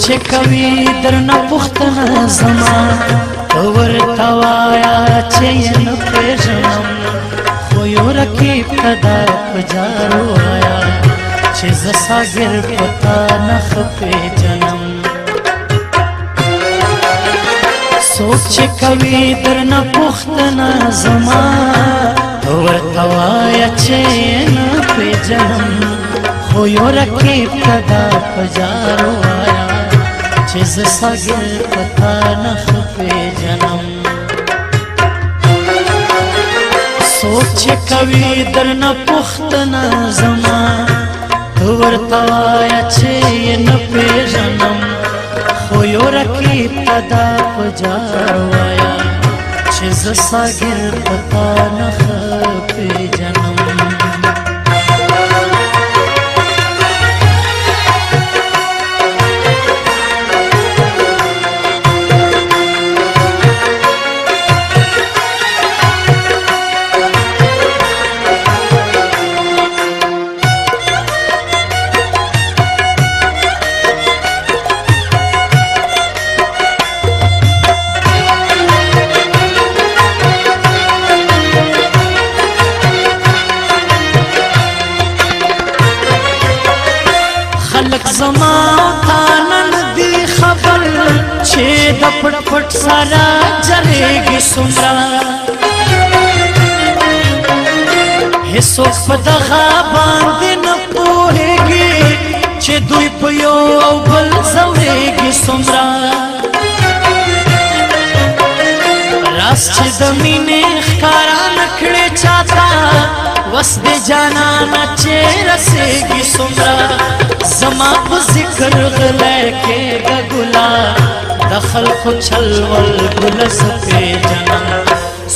چې کوي درنه پوښتنه زما ورته وایا چې یې نه پېژنم خو یو رقیب ته دا په جارو وایا چې زه ساګر په تا نه ښه پېژنم څوک چې کوي درنه پوښتنه زما ورته وایا چې یې نه پېژنم خو یو رقیب ته دا په جارو وایا چې زه ساګر په تا نه ښه پېژنم څوک چې کوي درنه پوښتنه زما ورته وایا چې یې نه پېژنم خو یو رقیب ته دا په جارو وایا چې زه ساګر په تا نه ښه پېژنم خلق زما تا نن دی خبر چې د پټ پټ سره جریږي څومره هیڅوک په دغه باندې نه پوهېږي چې دوی په یو او بل ځورېږي څومره راز چې د مینې ښکاره نه کړې چاته وس د جانانه چې رسېږي څومره زما په ذکر غلی کېږه ګله د خلقو چل ول ګله زه پېژنم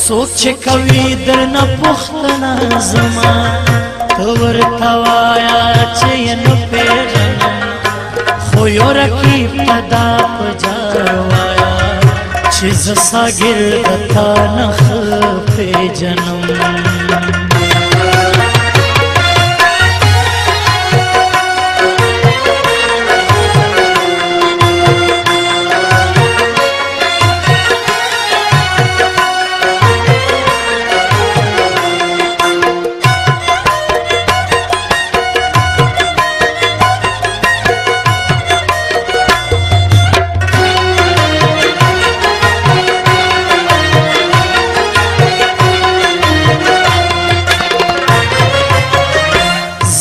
څوک چې کوي درنه پوښتنه زما ته ورته وایا چې یې نه پېژنم خو یو رقیب ته دا په جار وایا چې زه ساګر د تا نه ښه پېژنم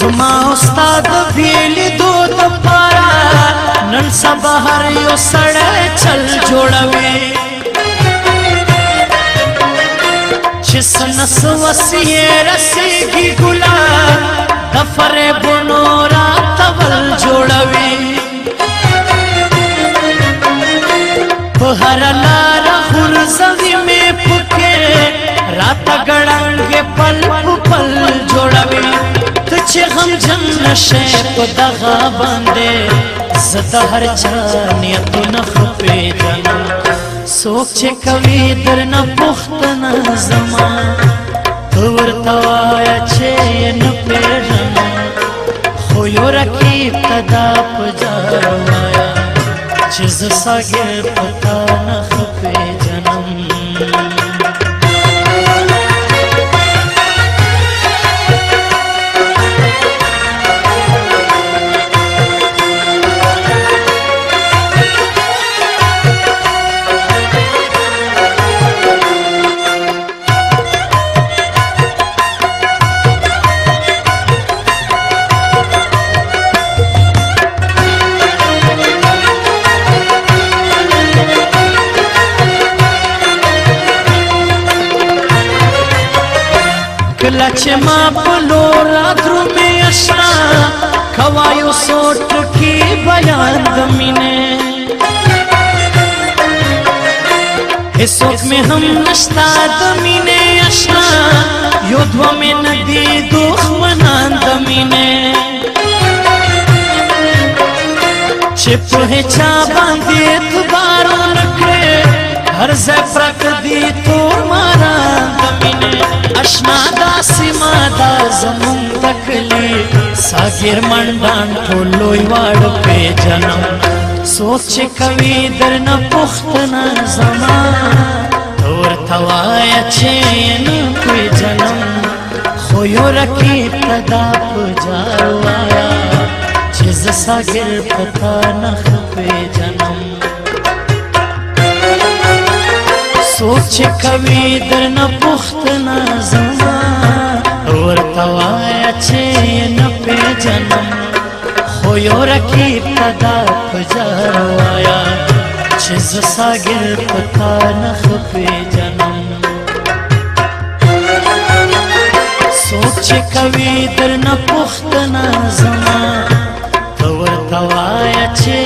زما استاد بیلی دو دپارا نن سبا هر یو سړی چل جوړوي چې څه نه څه وس یې رسېږي ګله د فریبونو راته ول جوړوي په هره لاره غورځوي مې پکې راته ګړنګې پل په پل جوړوي چې غمجن نشې په دغه باندې زه د هر چا نیتونه ښه پېژنم څوک چې کوي درنه پوښتنه زما ته ورته وایا چې یې نه پېژنم خو یو رقیب ته دا په جار وایا چې زه ساګر په تا نه ښه پېژنم کله چې ما په لور رادرومې اشنا کوه یو څو ټکي بیان د مینې هېڅوک مې هم نشته د مینې اشنا یو دوه مې نه دي دښمنان د مینې چې په هېچا باندې اعتبار ونه کړې هر ځای پرته دي تور ماران د مینې اشنا داسې ما دا زمونږ د کلي ساګر منډان ټول لوی واړه پېژنم سوچ کوي درنه پوښتنه زما ورته وایه چې نه پېژنم خو یو رقیب ته دا په جار وایه چې زه ساګر په تا نه ښه پېژنم سوچ کوي درنه پوښتنه زما ورته وایه چې نه پېژنم خو یو رقیب ته دا په جار وایه چې زه ساګر په تا نه ښه پېژنم سوچ کوي درنه پوښتنه زما ته ورته وایه چې